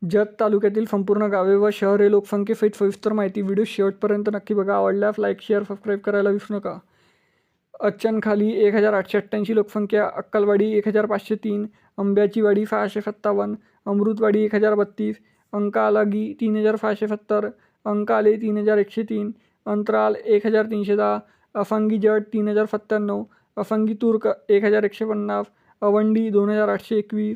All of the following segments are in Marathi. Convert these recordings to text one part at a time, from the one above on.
जत तालुक्यातील संपूर्ण गावे व शहरे लोकसंख्येसहित सविस्तर माहिती. व्हिडिओ शेवटपर्यंत नक्की बघा. आवडल्यास लाईक, शेअर, सबस्क्राईब करायला विसरू नका. अच्चनखाली 1888 लोकसंख्या, अक्कलवाडी 1503, अंब्याचीवाडी 657, अमृतवाडी 1032, अंकालगी 3670, अंकाले 3103, अंतराल 1310, अफंगी जट 3097, अफंगी तुर्क 1150, अवंडी 2821,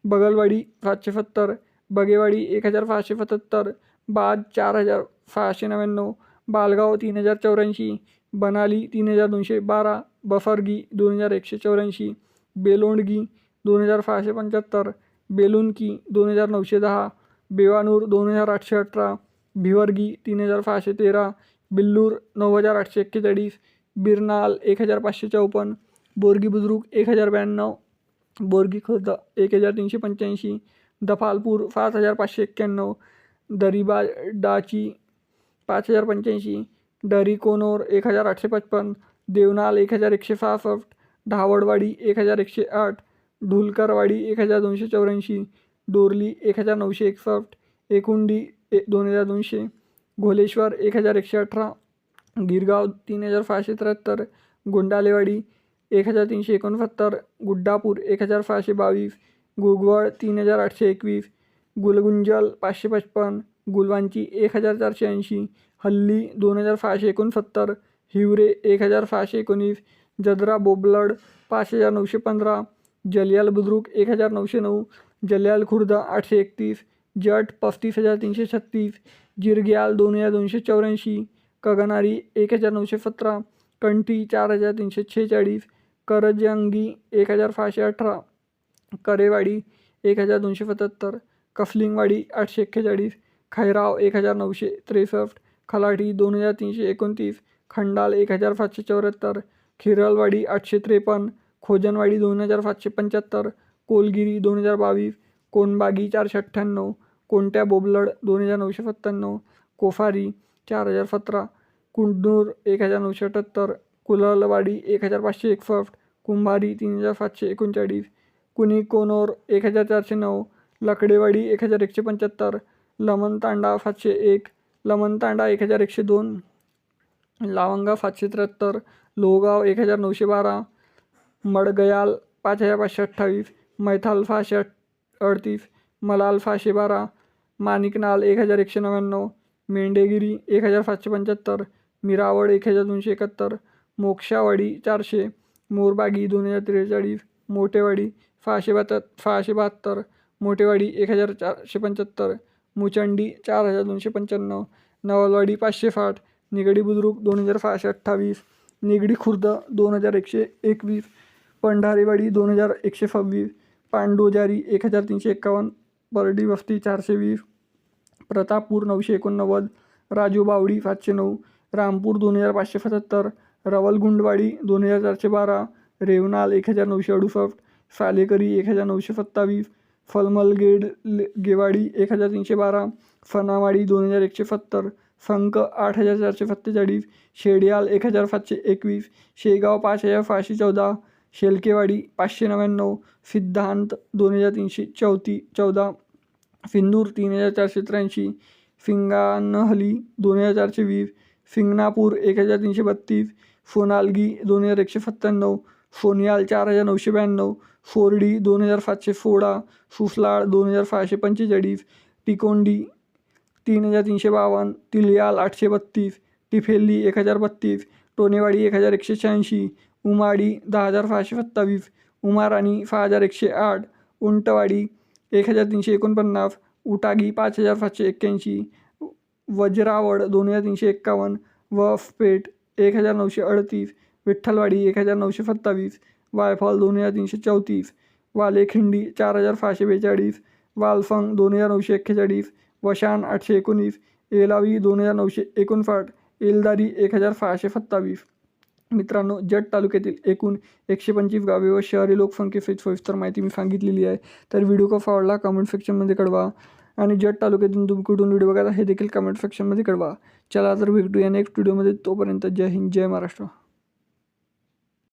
बगलवाडी 770, बगेवाडी 1677, बाद 4699, बालगाव 3084, बनाली 3212, बफरगी 2184, बेलोंडगी 2675, बेलुनकी 2910, बेवानूर 2818, भिवर्गी 3613, बिल्लूर 9841, बिरनाल 1554, बोरगी बुद्रुक 1092, बोरगी खुर्द 1385, दफालपूर 7591, दरिबाडाची 5085, डरीकोनोर 1855, देवनाल 1166, ढावडवाडी 1108, ढुलकरवाडी 1284, डोरली 1961, एकुंडी 2200, घोलेश्वर 1118, गिरगाव 3673, गोंडालेवाडी 1369, गुड्डापूर 1622, गुगवळ 3821, गुलगुंजल 555, गुलवांची 1480, हल्ली 2669, हिवरे 1619, जदरा बोबलड 5915, जलियाल बुद्रुक 1909, जलियाल खुर्द 831, जट 35336, जिरग्याल 2284, कगनारी 1917, कंठी 4346, करजंगी 1618, करेवाडी 1277, कफलिंगवाडी 841, खैराव 1963, खलाठी 2329, खंडाल 1774, खिरलवाडी 853, खोजनवाडी 2775, कोलगिरी 2022, कोनबागी 498, कोणत्या बोबलड 2997, कोफारी 4017, कुंडूर 1978, कुलालवाडी 1561, कुंभारी 3739, कुणिकोनोर 1409, लकडेवाडी 1175, लमणतांडा 701, लमणतांडा 1102, लावंगा 773, लोहगाव 1912, मडगयाल 5528, मैथाल 538, मलाल 512, माणिकनाल 1199, मेंढेगिरी 1775, मिरावड 1271, मोक्षावाडी 400, मोरबागी 2043, मोठेवाडी 672, मोठेवाडी 1475, मुचंडी 4295, नवलवाडी 560, निगडी बुद्रुक 2628, निगडी खुर्द 2121, पंढारेवाडी 2126, पांडोजारी 1351, परडी वस्ती 420, प्रतापपूर 989, राजूबावडी 709, रामपूर 2577, रवलगुंडवाडी 2412, रेवनाल 1968, सालेकरी 1927, फलमलगेड गेवाडी 1312, फनावाडी 2170, संक 8447, शेडियाल 1721, शेगाव 5514, शेलकेवाडी 599, सिद्धांत 2314, सिंदूर 3483, फिंगानहली 2420, फिंगनापूर 1332, सोनालगी 2197, सोनियाल 4992, फोर्डी 2716, सुसलाळ 2645, टिकोंडी 3352, तिलियाल 832, टिफेल्ली 1032, टोनेवाडी 1186, उमाडी 10627, उमाराणी 6108, उंटवाडी 1349, उटागी 5781, वज्रावड 2351, वफपेठ 1938, विठ्ठलवाडी 1927, वायफॉल 2334, वालेखिंडी 4642, वालफंग 2941, वशान 819, एलावी 2959, एलदारी 1627. मित्रांनो, जत तालुक्यातील एकूण 125 गावे व शहरी लोकसंख्येसहित सविस्तर माहिती मी सांगितलेली आहे. तर व्हिडिओ कसा आवडला कमेंट सेक्शनमध्ये कळवा आणि जत तालुक्यातून तुम्ही कुठून व्हिडिओ बघा हे देखील कमेंट सेक्शनमध्ये कळवा. चला तर भेटूया नेक्स्ट व्हिडिओमध्ये. तोपर्यंत जय हिंद, जय महाराष्ट्र.